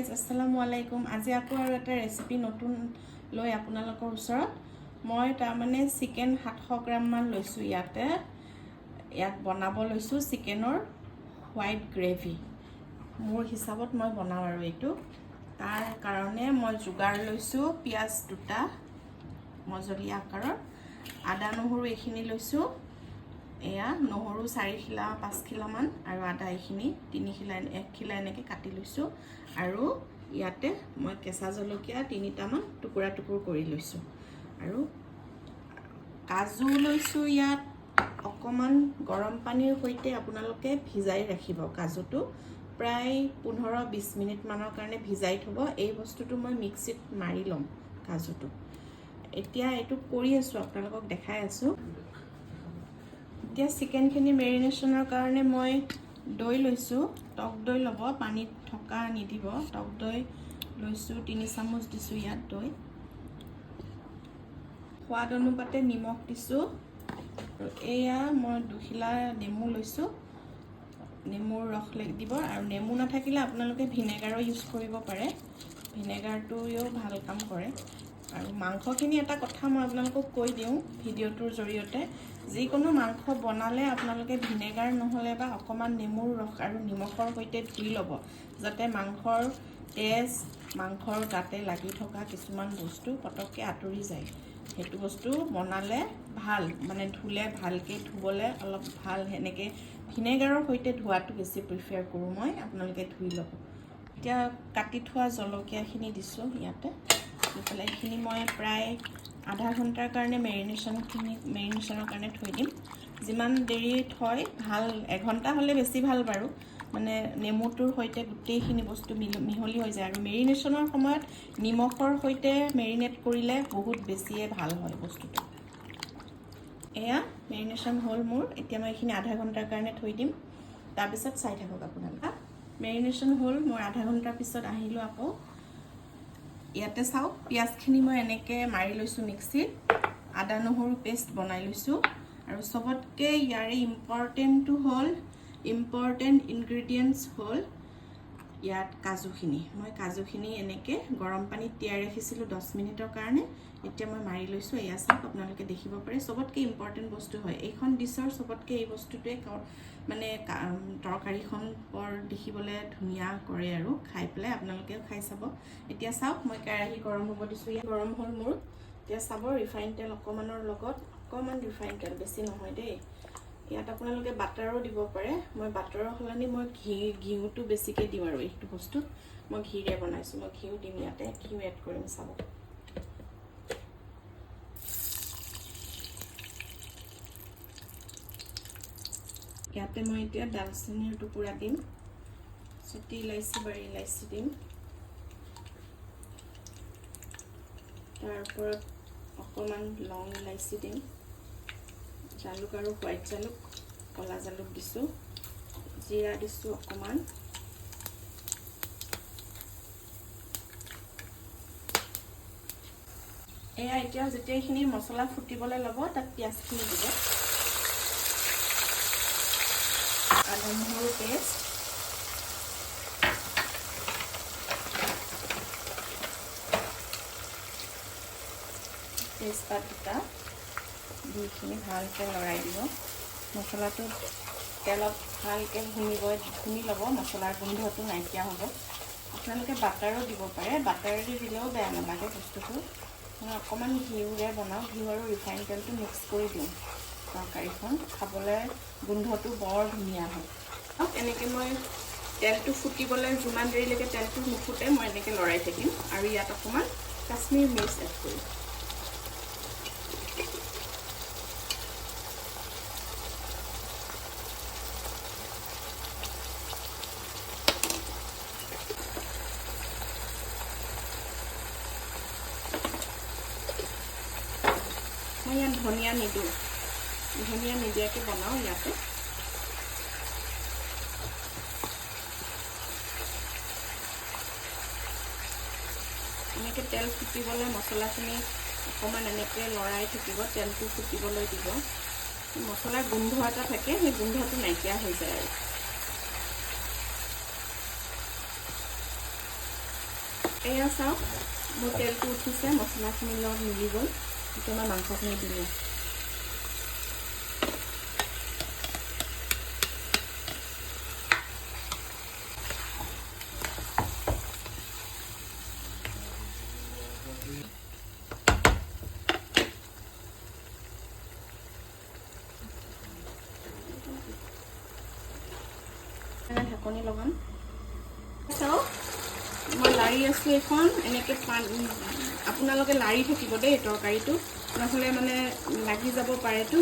আসসালামু আলাইকুম। আজি আকৌ আৰু এটা ৰেচিপি নতুন লৈ আপোনালোকৰ ওচৰত মই তাৰমানে চিকেন 700 গ্ৰাম মান লৈছোঁ। ইয়াত বনাব লৈছোঁ চিকেনৰ হোৱাইট গ্ৰেভি। মোৰ হিচাপত মই বনাওঁ আৰু এইটো তাৰ কাৰণে মই যোগাৰ লৈছোঁ পিঁয়াজ 2টা মজলীয়া আকাৰৰ, আদা নহৰু এইখিনি লৈছোঁ। এয়া নহৰু 4 খিলা 5 খিলামান আৰু আদা এইখিনি 3 খিলা 1 খিলা এনেকৈ কাটি লৈছোঁ। আৰু ইয়াতে মই কেঁচা জলকীয়া 3টামান টুকুৰা কৰি লৈছোঁ আৰু কাজু লৈছোঁ। ইয়াত অকণমান গৰম পানীৰ সৈতে আপোনালোকে ভিজাই ৰাখিব। কাজুটো প্ৰায় 15-20 মিনিটমানৰ কাৰণে ভিজাই থ'ব। এই বস্তুটো মই মিক্সিত মাৰি ল'ম কাজুটো। এতিয়া এইটো কৰি আছোঁ, আপোনালোকক দেখাই আছোঁ। এতিয়া চিকেনখিনি মেৰিনেশ্যনৰ কাৰণে মই দৈ লৈছোঁ। টক দৈ ল'ব, পানীত থকা নিদিব। টক দৈ লৈছোঁ, 3 চামুচ দিছোঁ ইয়াত দৈ। সোৱাদ অনুপাতে নিমখ দিছোঁ। আৰু এয়া মই 2 খিলা নেমু লৈছোঁ। নেমুৰ ৰস দিব, আৰু নেমু নাথাকিলে আপোনালোকে ভিনেগাৰো ইউজ কৰিব পাৰে। ভিনেগাৰটোৱেও ভাল কাম কৰে। আৰু মাংসখিনি এটা কথা মই আপোনালোকক কৈ দিওঁ ভিডিঅ'টোৰ জৰিয়তে, যিকোনো মাংস বনালে আপোনালোকে ভিনেগাৰ নহ'লে বা অকণমান নেমুৰ ৰস আৰু নিমখৰ সৈতে ধুই ল'ব, যাতে মাংসৰ তেজ, মাংসৰ গাতে লাগি থকা কিছুমান বস্তু পটককৈ আঁতৰি যায়। সেইটো বস্তু বনালে ভাল, মানে ধুলে ভালকৈ ধুবলৈ অলপ ভাল। সেনেকৈ ভিনেগাৰৰ সৈতে ধোৱাটো বেছি প্ৰিফাৰ কৰোঁ মই। আপোনালোকে ধুই ল'ব। এতিয়া কাটি থোৱা জলকীয়াখিনি দিছোঁ ইয়াতে দি পেলাই এইখিনি মই প্ৰায় আধা ঘণ্টাৰ কাৰণে মেৰিনেশ্যনৰ কাৰণে থৈ দিম। যিমান দেৰি থয় ভাল, এঘণ্টা হ'লে বেছি ভাল বাৰু। মানে নেমুটোৰ সৈতে গোটেইখিনি বস্তু মিহলি হৈ যায়। আৰু মেৰিনেশ্যনৰ সময়ত নিমখৰ সৈতে মেৰিনেট কৰিলে বহুত বেছিয়ে ভাল হয় বস্তুটো। এয়া মেৰিনেশ্যন হ'ল মোৰ। এতিয়া মই এইখিনি আধা ঘণ্টাৰ কাৰণে থৈ দিম। তাৰপিছত চাই থাকক আপোনালোকে। মেৰিনেশ্যন হ'ল মোৰ আধা ঘণ্টাৰ পিছত আহিলোঁ আকৌ। ইয়াতে চাওক, পিঁয়াজখিনি মই এনেকৈ মাৰি লৈছোঁ মিক্সিত। আদা নহৰু পেষ্ট বনাই লৈছোঁ। আৰু চবতকৈ ইয়াৰে ইম্পৰ্টেণ্ট ইনগ্ৰিডিয়েণ্টছ হ'ল ইয়াত কাজুখিনি। মই কাজুখিনি এনেকৈ গৰম পানীত তিয়াই ৰাখিছিলোঁ 10 মিনিটৰ কাৰণে। এতিয়া মই মাৰি লৈছোঁ। এয়া চাওক, আপোনালোকে দেখিব পাৰে চবতকৈ ইম্পৰ্টেণ্ট বস্তু হয় এইখন ডিছৰ। চবতকৈ এই বস্তুটোৱে মানে তৰকাৰীখন বৰ দেখিবলৈ ধুনীয়া কৰে আৰু খাই পেলাই আপোনালোকেও খাই চাব। এতিয়া চাওক, মই কেৰাহী গৰম হ'ব দিছোঁ। ইয়াত গৰম হ'ল মোৰ। এতিয়া চাব, ৰিফাইন তেল অকণমানৰ লগত, অকণমান ৰিফাইন তেল, বেছি নহয় দেই। ইয়াত আপোনালোকে বাটাৰো দিব পাৰে। মই বাটাৰৰ সলনি মই ঘিউটো বেছিকৈ দিওঁ। আৰু এইটো বস্তুত মই ঘিৰে বনাইছোঁ। মই ঘিউ দিম ইয়াতে, ঘিউ এড কৰিম। চাব, ইয়াতে মই এতিয়া দালচেনিৰ টুকুৰা দিম, চুটি ইলাইচি, বাৰী ইলাইচি দিম। তাৰ ওপৰত অকণমান লং ইলাইচি দিম। জালুক আৰু হোৱাইট জালুক, ক'লা জালুক দিছোঁ। জিৰা দিছোঁ অকণমান। এয়া এতিয়া যেতিয়া এইখিনি মছলা ফুটিবলৈ ল'ব, তাত পিঁয়াজখিনি দিব। আদা নহৰু পেষ্ট, তেজপাত 2টা দি এইখিনি ভালকৈ লৰাই দিব। মছলাটো তেলত ভালকৈ ভুনি ল'ব। মছলাৰ গোন্ধটো নাইকিয়া হ'ব। আপোনালোকে বাটাৰো দিব পাৰে। বাটাৰেদি দিলেও বেয়া নালাগে বস্তুটো। মই অকণমান ঘিউৰে বনাওঁ। ঘিউ আৰু ৰিফাইন তেলটো মিক্স কৰি দিওঁ। তৰকাৰীখন খাবলৈ গোন্ধটো বৰ ধুনীয়া হয়। এনেকৈ মই তেলটো ফুটিবলৈ যিমান দেৰিলৈকে তেলটো নুফুটে মই এনেকৈ লৰাই থাকিম। আৰু ইয়াত অকণমান কাশ্মীৰ মিৰ্চ এড কৰিম। মই ইয়াত ধনিয়া নিদিওঁ, ধনিয়া নিদিয়াকৈ বনাওঁ ইয়াতে। এনেকৈ তেল ফুটিবলৈ মছলাখিনি অকণমান এনেকৈ লৰাই থাকিব। তেলটো ফুটিবলৈ দিব। মছলাৰ গোন্ধ এটা থাকে, সেই গোন্ধটো নাইকিয়া হৈ যায় আৰু। এয়া চাওক মোৰ তেলটো উঠিছে, মছলাখিনিৰ লগত মিলি গ'ল। এতিয়া মই মাংসখিনি দিলোঁ। ঢাকনি লগাম। চাওক মই লাৰি আছোঁ এখন, এনেকৈ আপোনালোকে লাৰি থাকিব দেই তৰকাৰীটো, নহ'লে মানে লাগি যাব পাৰেতো,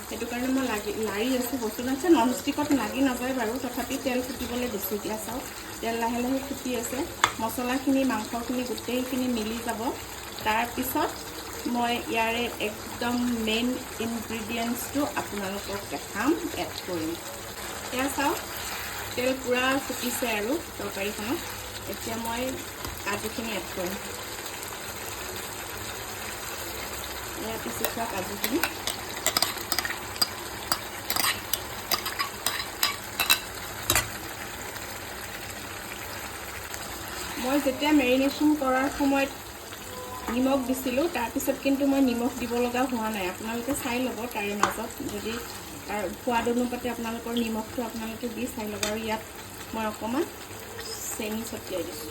সেইটো কাৰণে মই লাৰি আছোঁ। বস্তুটো আছে নন ষ্টিকত লাগি নাযায় বাৰু, তথাপি তেল ফুটিবলৈ দিছোঁ। এতিয়া চাওক তেল লাহে লাহে ফুটি আছে, মছলাখিনি মাংসখিনি গোটেইখিনি মিলি যাব। তাৰপিছত মই ইয়াৰে একদম মেইন ইনগ্ৰিডিয়েণ্টছটো আপোনালোকক দেখাম, এড কৰিম। এয়া চাওক তেল পূৰা ফুটিছে আৰু তৰকাৰীখনত। এতিয়া মই কাজুখিনি এড কৰিম। এয়া পিছি থোৱা কাজুখিনি। মই যেতিয়া মেৰিনেশ্যন কৰাৰ সময়ত নিমখ দিছিলোঁ, তাৰপিছত কিন্তু মই নিমখ দিব লগা হোৱা নাই। আপোনালোকে চাই ল'ব তাৰে মাজত, যদি তাৰ সোৱাদ অনুপাতে আপোনালোকৰ নিমখটো আপোনালোকে দি চাই ল'ব। আৰু ইয়াত মই অকণমান চেনি ছটিয়াই দিছোঁ।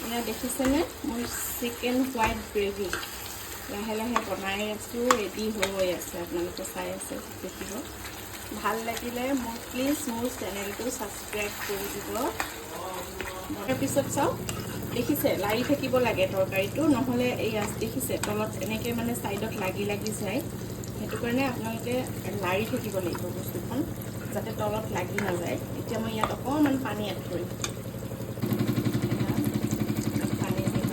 এয়া দেখিছেনে মোৰ চিকেন হোৱাইট গ্ৰেভি লাহে লাহে বনাই আছোঁ, ৰেডি হৈ আছে। আপোনালোকে চাই আছে, দেখিব। ভাল লাগিলে মোক প্লিজ মোৰ চেনেলটো ছাবস্ক্ৰাইব কৰি দিব। তাৰপিছত চাওক দেখিছে লাৰি থাকিব লাগে তৰকাৰীটো, নহ'লে এয়া দেখিছে তলত এনেকৈ মানে ছাইডত লাগি লাগি যায়। সেইটো কাৰণে আপোনালোকে লাৰি থাকিব লাগিব বস্তুখন, যাতে তলত লাগি নাযায়। এতিয়া মই ইয়াত অকণমান পানী এড কৰিম। পানী দিম।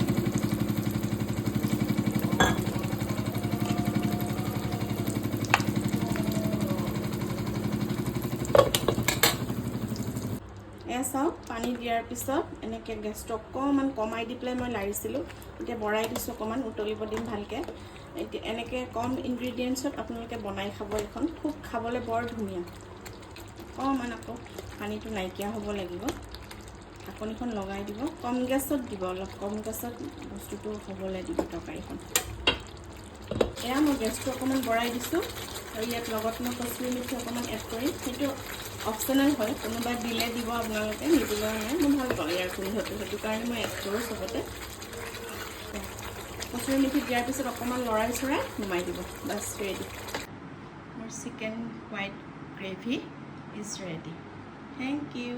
এয়া চাওক পানী দিয়াৰ পিছত এনেকৈ গেছটো অকণমান কমাই দি পেলাই মই লাৰিছিলোঁ। এতিয়া বঢ়াই দিছোঁ, অকণমান উতলিব দিম ভালকৈ। এতিয়া এনেকৈ কম ইনগ্ৰিডিয়েণ্টছত আপোনালোকে বনাই খাব এইখন, খুব খাবলৈ বৰ ধুনীয়া। অকণমান আকৌ পানীটো নাইকিয়া হ'ব লাগিব, ঢাকনিখন লগাই দিব। কম গেছত দিব, অলপ কম গেছত বস্তুটো হ'বলৈ দিব তৰকাৰীখন। এয়া মই গেছটো অকণমান বঢ়াই দিছোঁ, আৰু ইয়াত লগত মই কচুৰি মেথি অকণমান এড কৰিম। সেইটো অপশ্যনেল হয়, কোনোবাই দিলে দিব, আপোনালোকে নিদিলেও নাই। মই ভাল পাওঁ ইয়াৰ গোন্ধটো, সেইটো কাৰণে মই এড কৰোঁ চবতে। কচুৰি মেথি দিয়াৰ পিছত অকণমান লৰাই চৰাই নমাই দিব, বাছ ৰেডি। মোৰ chicken white gravy is ready. Thank U.